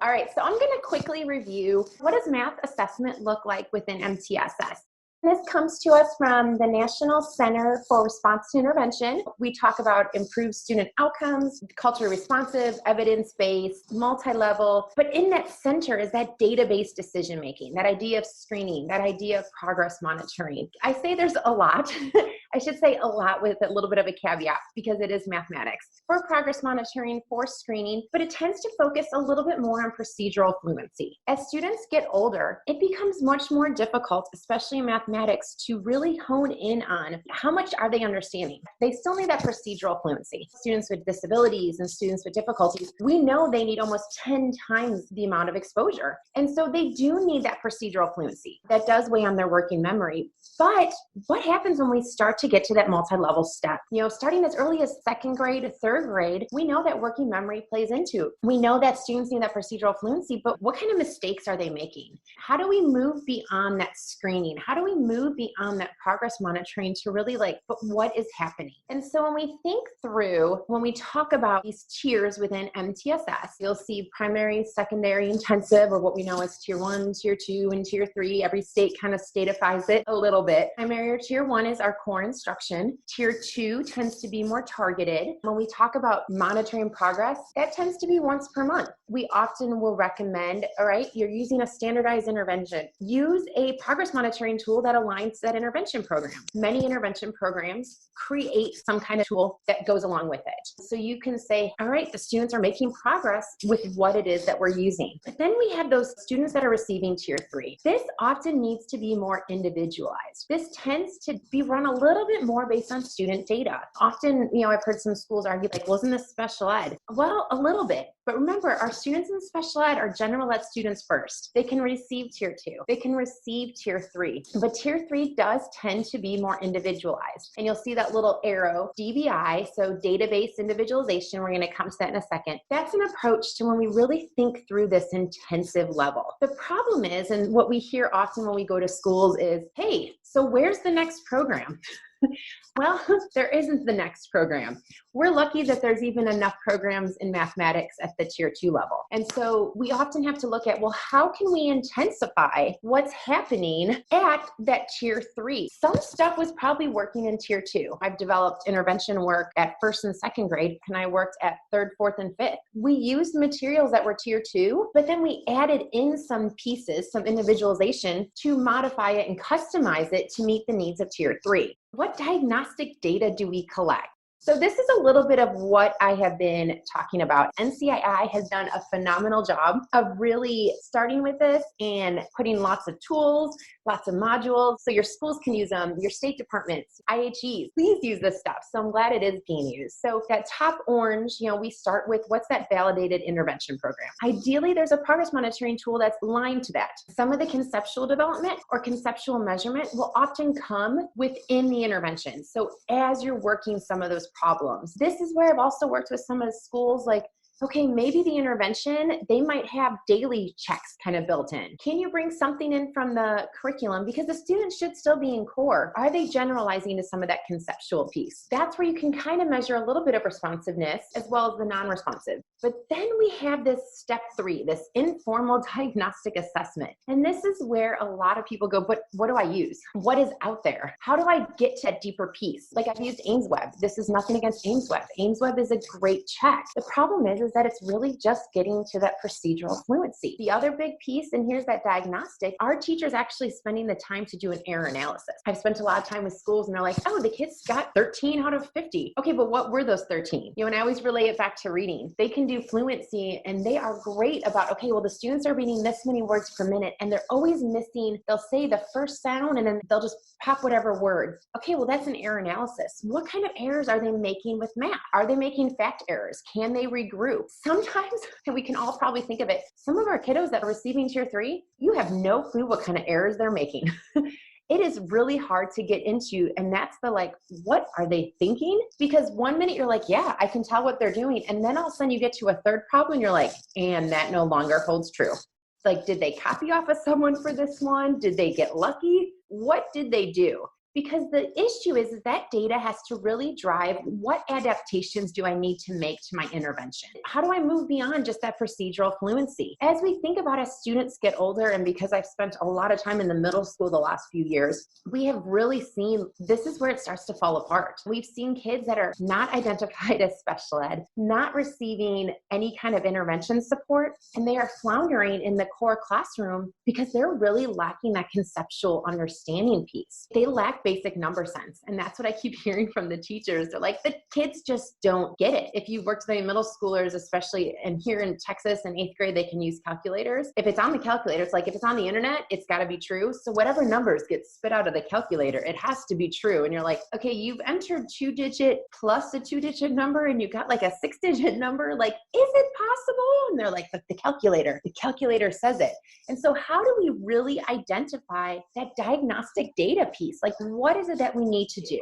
All right, so I'm going to quickly review what does math assessment look like within MTSS. This comes to us from the National Center for Response to Intervention. We talk about improved student outcomes, culturally responsive, evidence-based, multi-level, but in that center is that data-based decision-making, that idea of screening, that idea of progress monitoring. I say there's a lot. I should say a lot with a little bit of a caveat because it is mathematics. For progress monitoring, for screening, but it tends to focus a little bit more on procedural fluency. As students get older, it becomes much more difficult, especially in mathematics, to really hone in on how much are they understanding. They still need that procedural fluency. Students with disabilities and students with difficulties, we know they need almost 10 times the amount of exposure. And so they do need that procedural fluency. That does weigh on their working memory. But what happens when we start to get to that multi-level step? Starting as early as second grade, third grade, we know that working memory plays into. We know that students need that procedural fluency, but what kind of mistakes are they making? How do we move beyond that screening? How do we move beyond that progress monitoring to really but what is happening? And so when we think through, when we talk about these tiers within MTSS, you'll see primary, secondary, intensive, or what we know as tier 1, tier 2, and tier 3. Every state kind of statifies it a little bit. Primary or tier 1 is our core instruction. Tier 2 tends to be more targeted. When we talk about monitoring progress, that tends to be once per month. We often will recommend, all right, you're using a standardized intervention. Use a progress monitoring tool that aligns to that intervention program. Many intervention programs create some kind of tool that goes along with it. So you can say, all right, the students are making progress with what it is that we're using. But then we have those students that are receiving tier 3. This often needs to be more individualized. This tends to be run a little bit more based on student data. Often, I've heard some schools argue well, isn't this special ed? Well, a little bit. But remember, our students in special ed are general ed students first. They can receive tier 2. They can receive tier 3. But tier 3 does tend to be more individualized. And you'll see that little arrow, DBI, so data-based individualization. We're going to come to that in a second. That's an approach to when we really think through this intensive level. The problem is, and what we hear often when we go to schools is, hey, so where's the next program? Well, there isn't the next program. We're lucky that there's even enough programs in mathematics at the tier 2 level. And so we often have to look at, well, how can we intensify what's happening at that tier 3? Some stuff was probably working in tier 2. I've developed intervention work at first and second grade, and I worked at third, fourth, and fifth. We used materials that were tier 2, but then we added in some pieces, some individualization to modify it and customize it to meet the needs of tier 3. What diagnostic data do we collect? So this is a little bit of what I have been talking about. NCII has done a phenomenal job of really starting with this and putting lots of tools, lots of modules, so your schools can use them, your state departments, IHEs, please use this stuff. So I'm glad it is being used. So that top orange, we start with what's that validated intervention program. Ideally, there's a progress monitoring tool that's aligned to that. Some of the conceptual development or conceptual measurement will often come within the intervention. So as you're working some of those problems, this is where I've also worked with some of the schools okay, maybe the intervention, they might have daily checks kind of built in. Can you bring something in from the curriculum? Because the students should still be in core. Are they generalizing to some of that conceptual piece? That's where you can kind of measure a little bit of responsiveness as well as the non-responsive. But then we have this step 3, this informal diagnostic assessment. And this is where a lot of people go, but what do I use? What is out there? How do I get to that deeper piece? I've used AimsWeb. This is nothing against AimsWeb. AimsWeb is a great check. The problem is that it's really just getting to that procedural fluency. The other big piece, and here's that diagnostic, our teachers actually spending the time to do an error analysis. I've spent a lot of time with schools and they're like, oh, the kids got 13 out of 50. Okay, but what were those 13? And I always relay it back to reading. They can do fluency and they are great about, okay, well, the students are reading this many words per minute and they're always missing, they'll say the first sound and then they'll just pop whatever word. Okay, well, that's an error analysis. What kind of errors are they making with math? Are they making fact errors? Can they regroup? Sometimes, and we can all probably think of it, some of our kiddos that are receiving tier 3, you have no clue what kind of errors they're making. It is really hard to get into, and that's the what are they thinking? Because one minute you're like, yeah, I can tell what they're doing, and then all of a sudden you get to a third problem and you're like, and that no longer holds true. Did they copy off of someone for this one? Did they get lucky? What did they do? Because the issue is that data has to really drive what adaptations do I need to make to my intervention? How do I move beyond just that procedural fluency? As we think about as students get older, and because I've spent a lot of time in the middle school the last few years, we have really seen this is where it starts to fall apart. We've seen kids that are not identified as special ed, not receiving any kind of intervention support, and they are floundering in the core classroom because they're really lacking that conceptual understanding piece. They lack basic number sense, and that's what I keep hearing from the teachers. They're like, the kids just don't get it. If you've worked with any middle schoolers, especially and here in Texas in 8th grade, they can use calculators. If it's on the calculator, it's like if it's on the internet, it's got to be true. So whatever numbers get spit out of the calculator, it has to be true. And you're like, okay, you've entered 2-digit plus a 2-digit number and you got like a 6-digit number. Like, is it possible? And they're like, but the calculator says it. And so how do we really identify that diagnostic data piece? Like, what is it that we need to do?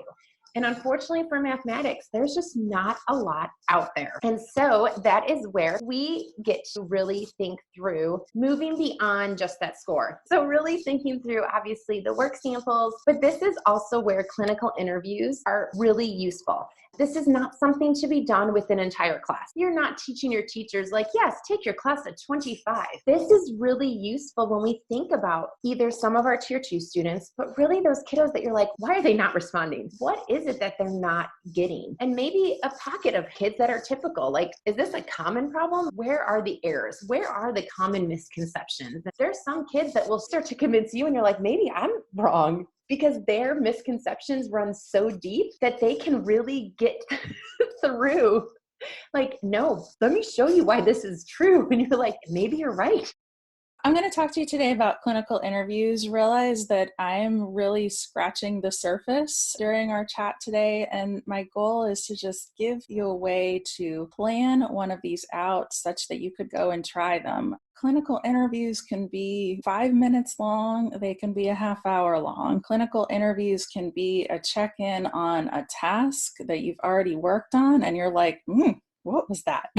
And unfortunately for mathematics, there's just not a lot out there. And so that is where we get to really think through moving beyond just that score. So really thinking through, obviously, the work samples, but this is also where clinical interviews are really useful. This is not something to be done with an entire class. You're not teaching your teachers like, yes, take your class at 25. This is really useful when we think about either some of our tier 2 students, but really those kiddos that you're like, why are they not responding? What is it that they're not getting? And maybe a pocket of kids that are typical. Like, is this a common problem? Where are the errors? Where are the common misconceptions? There's some kids that will start to convince you and you're like, maybe I'm wrong, because their misconceptions run so deep that they can really get through. Like, no, let me show you why this is true. And you're like, maybe you're right. I'm going to talk to you today about clinical interviews. Realize that I'm really scratching the surface during our chat today, and my goal is to just give you a way to plan one of these out such that you could go and try them. Clinical interviews can be 5 minutes long. They can be a half hour long. Clinical interviews can be a check-in on a task that you've already worked on, and you're like, what was that?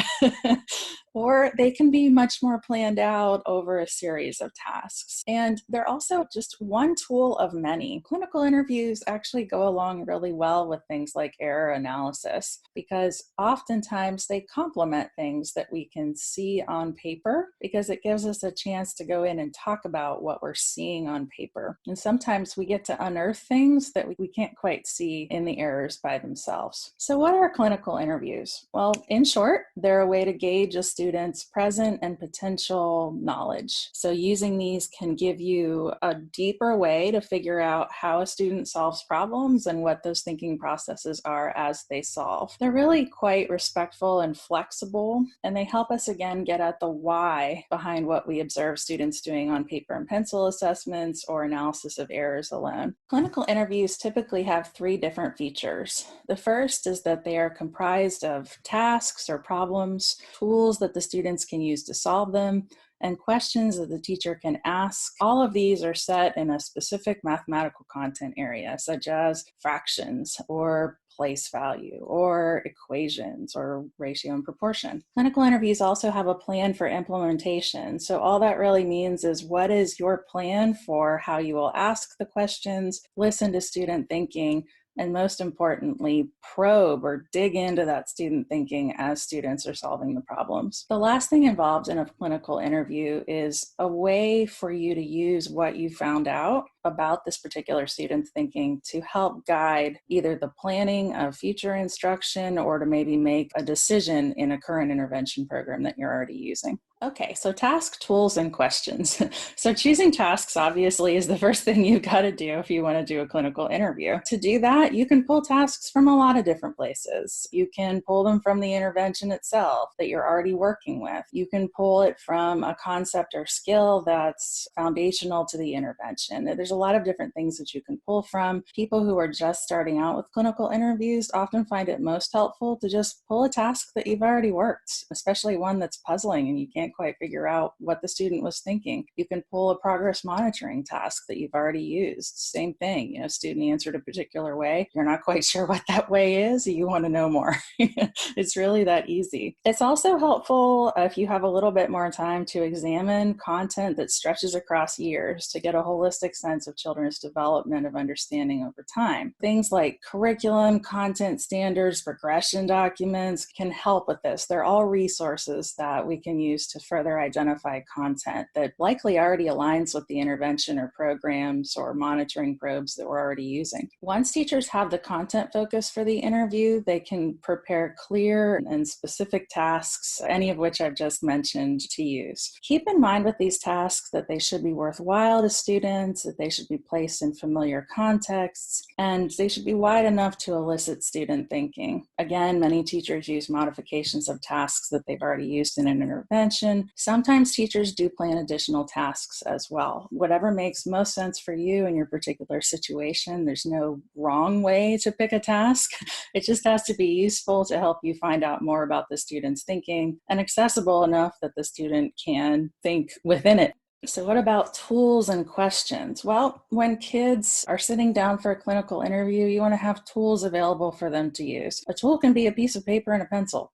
Or they can be much more planned out over a series of tasks. And they're also just one tool of many. Clinical interviews actually go along really well with things like error analysis, because oftentimes they complement things that we can see on paper, because it gives us a chance to go in and talk about what we're seeing on paper. And sometimes we get to unearth things that we can't quite see in the errors by themselves. So what are clinical interviews? Well, in short, they're a way to gauge a student's present and potential knowledge. So using these can give you a deeper way to figure out how a student solves problems and what those thinking processes are as they solve. They're really quite respectful and flexible, and they help us again get at the why behind what we observe students doing on paper and pencil assessments or analysis of errors alone. Clinical interviews typically have 3 different features. The first is that they are comprised of tasks or problems, tools that the students can use to solve them, and questions that the teacher can ask. All of these are set in a specific mathematical content area, such as fractions or place value or equations or ratio and proportion. Clinical interviews also have a plan for implementation. So all that really means is, what is your plan for how you will ask the questions, listen to student thinking, and most importantly, probe or dig into that student thinking as students are solving the problems. The last thing involved in a clinical interview is a way for you to use what you found out about this particular student's thinking to help guide either the planning of future instruction or to maybe make a decision in a current intervention program that you're already using. Okay, so task, tools, and questions. So choosing tasks obviously is the first thing you've got to do if you want to do a clinical interview. To do that, you can pull tasks from a lot of different places. You can pull them from the intervention itself that you're already working with. You can pull it from a concept or skill that's foundational to the intervention. There's a lot of different things that you can pull from. People who are just starting out with clinical interviews often find it most helpful to just pull a task that you've already worked, especially one that's puzzling and you can't quite figure out what the student was thinking. You can pull a progress monitoring task that you've already used. Same thing, student answered a particular way. You're not quite sure what that way is. You want to know more. It's really that easy. It's also helpful if you have a little bit more time to examine content that stretches across years to get a holistic sense importance of children's development of understanding over time. Things like curriculum, content standards, progression documents can help with this. They're all resources that we can use to further identify content that likely already aligns with the intervention or programs or monitoring probes that we're already using. Once teachers have the content focus for the interview, they can prepare clear and specific tasks, any of which I've just mentioned, to use. Keep in mind with these tasks that they should be worthwhile to students, that they should be placed in familiar contexts, and they should be wide enough to elicit student thinking. Again, many teachers use modifications of tasks that they've already used in an intervention. Sometimes teachers do plan additional tasks as well. Whatever makes most sense for you in your particular situation, there's no wrong way to pick a task. It just has to be useful to help you find out more about the student's thinking and accessible enough that the student can think within it. So what about tools and questions? Well, when kids are sitting down for a clinical interview, you want to have tools available for them to use. A tool can be a piece of paper and a pencil.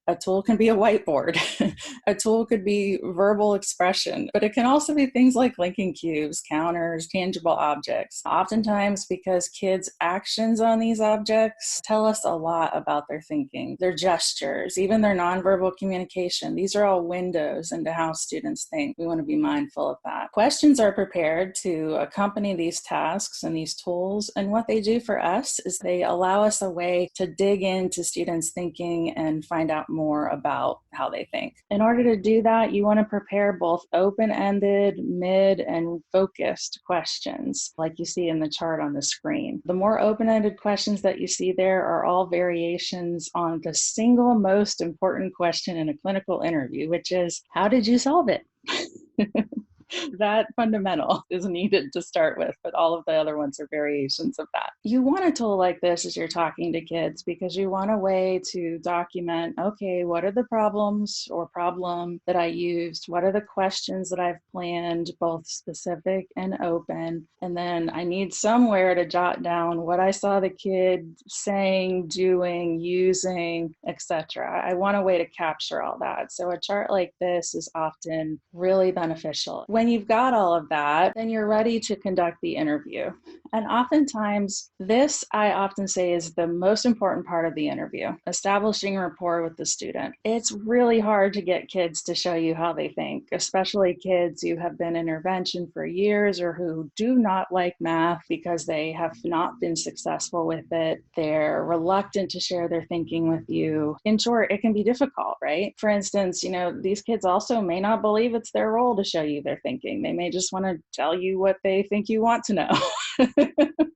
A tool can be a whiteboard. A tool could be verbal expression, but it can also be things like linking cubes, counters, tangible objects. Oftentimes, because kids' actions on these objects tell us a lot about their thinking, their gestures, even their nonverbal communication. These are all windows into how students think. We want to be mindful of that. Questions are prepared to accompany these tasks and these tools, and what they do for us is they allow us a way to dig into students' thinking and find out more about how they think. In order to do that, you want to prepare both open-ended, mid, and focused questions, like you see in the chart on the screen. The more open-ended questions that you see there are all variations on the single most important question in a clinical interview, which is, how did you solve it? That fundamental is needed to start with, but all of the other ones are variations of that. You want a tool like this as you're talking to kids because you want a way to document, okay, what are the problems or problem that I used? What are the questions that I've planned, both specific and open? And then I need somewhere to jot down what I saw the kid saying, doing, using, etc. I want a way to capture all that. So a chart like this is often really beneficial. When you've got all of that, then you're ready to conduct the interview. And oftentimes, this I often say is the most important part of the interview, establishing rapport with the student. It's really hard to get kids to show you how they think, especially kids who have been in intervention for years or who do not like math because they have not been successful with it. They're reluctant to share their thinking with you. In short, it can be difficult, right? For instance, these kids also may not believe it's their role to show you their thinking. They may just want to tell you what they think you want to know.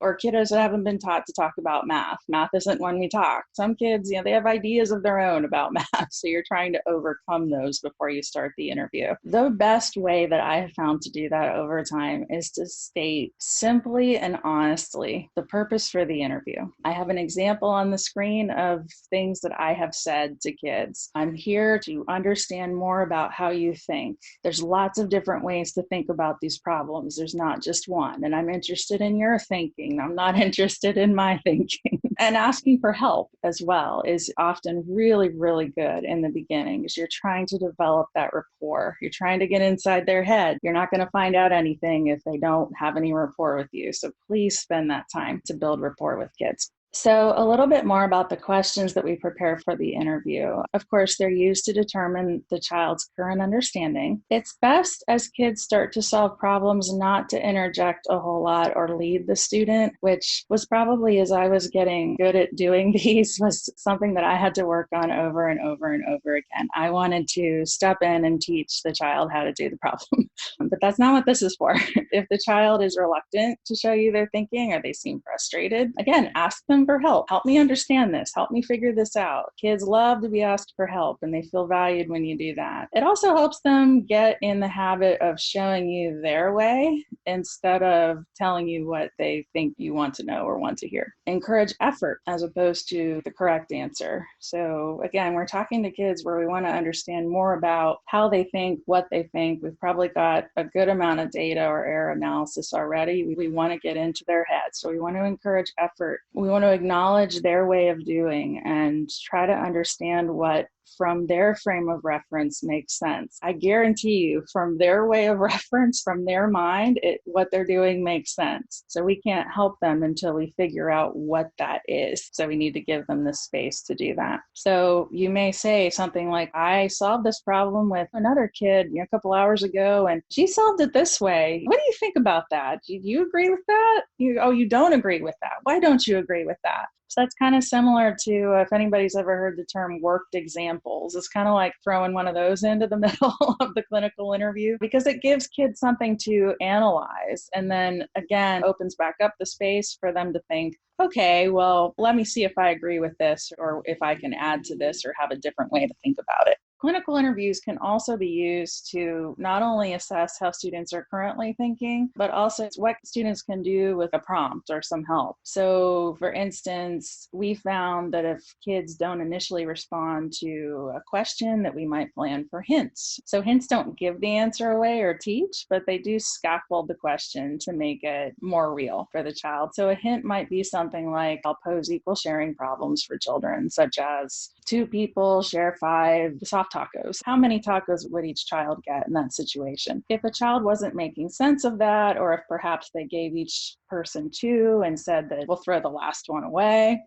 Or kiddos that haven't been taught to talk about math. Math isn't when we talk. Some kids, they have ideas of their own about math. So you're trying to overcome those before you start the interview. The best way that I have found to do that over time is to state simply and honestly the purpose for the interview. I have an example on the screen of things that I have said to kids. I'm here to understand more about how you think. There's lots of different ways to think about these problems. There's not just one. And I'm interested in your thinking. I'm not interested in my thinking. And asking for help as well is often really, really good in the beginning because you're trying to develop that rapport. You're trying to get inside their head. You're not going to find out anything if they don't have any rapport with you. So please spend that time to build rapport with kids. So a little bit more about the questions that we prepare for the interview. Of course, they're used to determine the child's current understanding. It's best as kids start to solve problems not to interject a whole lot or lead the student, which was probably, as I was getting good at doing these, was something that I had to work on over and over and over again. I wanted to step in and teach the child how to do the problem. But that's not what this is for. If the child is reluctant to show you their thinking or they seem frustrated, again, ask them for help. Help me understand this. Help me figure this out. Kids love to be asked for help and they feel valued when you do that. It also helps them get in the habit of showing you their way instead of telling you what they think you want to know or want to hear. Encourage effort as opposed to the correct answer. So again, we're talking to kids where we want to understand more about how they think, what they think. We've probably got a good amount of data or error analysis already. We want to get into their heads. So we want to encourage effort. We want to acknowledge their way of doing and try to understand what from their frame of reference makes sense. I guarantee you, from their way of reference, from their mind, what they're doing makes sense. So we can't help them until we figure out what that is. So we need to give them the space to do that. So you may say something like, I solved this problem with another kid a couple hours ago, and she solved it this way. What do you think about that? Do you agree with that? You don't agree with that. Why don't you agree with that? So that's kind of similar to if anybody's ever heard the term worked examples. It's kind of like throwing one of those into the middle of the clinical interview, because it gives kids something to analyze, and then again opens back up the space for them to think, okay, well, let me see if I agree with this, or if I can add to this or have a different way to think about it. Clinical interviews can also be used to not only assess how students are currently thinking, but also what students can do with a prompt or some help. So for instance, we found that if kids don't initially respond to a question, that we might plan for hints. So hints don't give the answer away or teach, but they do scaffold the question to make it more real for the child. So a hint might be something like, I'll pose equal sharing problems for children, such as 2 people share 5 soft tacos. How many tacos would each child get in that situation? If a child wasn't making sense of that, or if perhaps they gave each person 2 and said that we'll throw the last one away,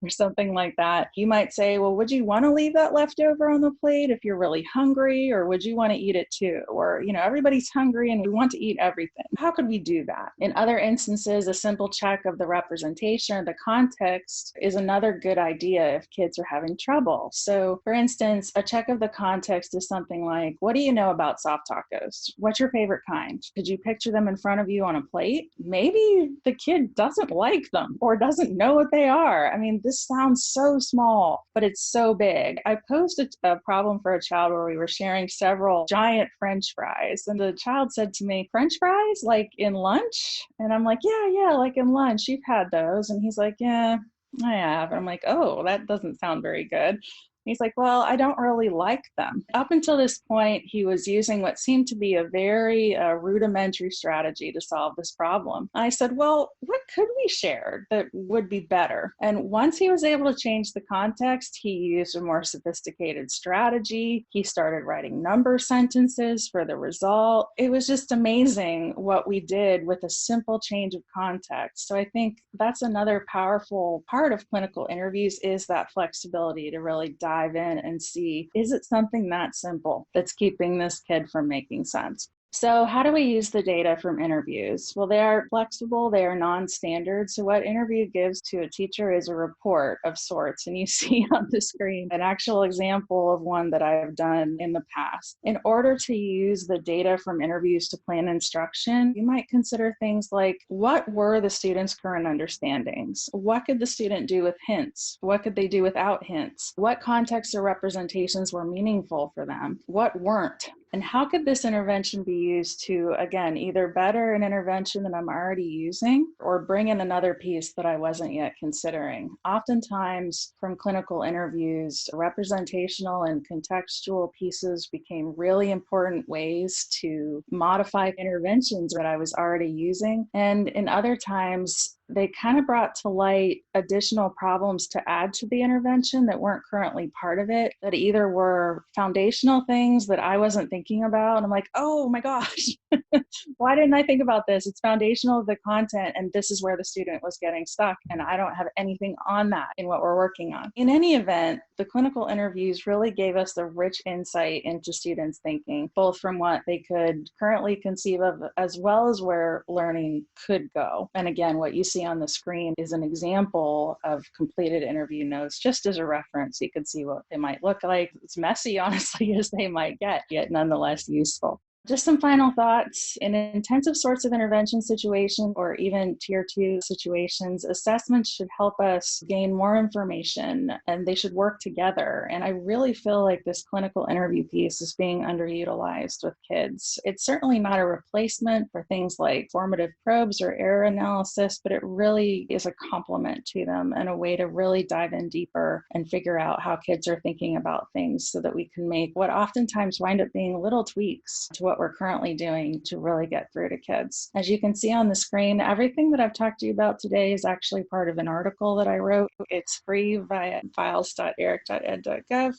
or something like that, you might say, well, would you want to leave that leftover on the plate if you're really hungry, or would you want to eat it too? Or, everybody's hungry and we want to eat everything. How could we do that? In other instances, a simple check of the representation or the context is another good idea if kids are having trouble. So for instance, a check of the context is something like, what do you know about soft tacos? What's your favorite kind? Could you picture them in front of you on a plate? Maybe the kid doesn't like them or doesn't know what they are. I mean, this sounds so small, but it's so big. I posed a problem for a child where we were sharing several giant French fries. And the child said to me, French fries, like in lunch? And I'm like, yeah, like in lunch. You've had those. And he's like, yeah, I have. And I'm like, oh, that doesn't sound very good. He's like, well, I don't really like them. Up until this point, he was using what seemed to be a very rudimentary strategy to solve this problem. I said, well, what could we share that would be better? And once he was able to change the context, he used a more sophisticated strategy. He started writing number sentences for the result. It was just amazing what we did with a simple change of context. So I think that's another powerful part of clinical interviews, is that flexibility to really dive in and see, is it something that simple that's keeping this kid from making sense? So how do we use the data from interviews? Well, they are flexible, they are non-standard. So what interview gives to a teacher is a report of sorts. And you see on the screen an actual example of one that I have done in the past. In order to use the data from interviews to plan instruction, you might consider things like, what were the student's current understandings? What could the student do with hints? What could they do without hints? What contexts or representations were meaningful for them? What weren't? And how could this intervention be used to, again, either better an intervention that I'm already using or bring in another piece that I wasn't yet considering? Oftentimes from clinical interviews, representational and contextual pieces became really important ways to modify interventions that I was already using. And in other times, they kind of brought to light additional problems to add to the intervention that weren't currently part of it, that either were foundational things that I wasn't thinking about. And I'm like, oh my gosh, why didn't I think about this? It's foundational to the content, and this is where the student was getting stuck, and I don't have anything on that in what we're working on. In any event, the clinical interviews really gave us the rich insight into students' thinking, both from what they could currently conceive of as well as where learning could go. And again, what you see on the screen is an example of completed interview notes, just as a reference. You can see what they might look like. It's messy, honestly, as they might get, yet nonetheless useful. Just some final thoughts. In intensive sorts of intervention situations or even tier 2 situations, assessments should help us gain more information, and they should work together. And I really feel like this clinical interview piece is being underutilized with kids. It's certainly not a replacement for things like formative probes or error analysis, but it really is a complement to them and a way to really dive in deeper and figure out how kids are thinking about things so that we can make what oftentimes wind up being little tweaks to what what we're currently doing to really get through to kids. As you can see on the screen, everything that I've talked to you about today is actually part of an article that I wrote. It's free via files.eric.ed.gov.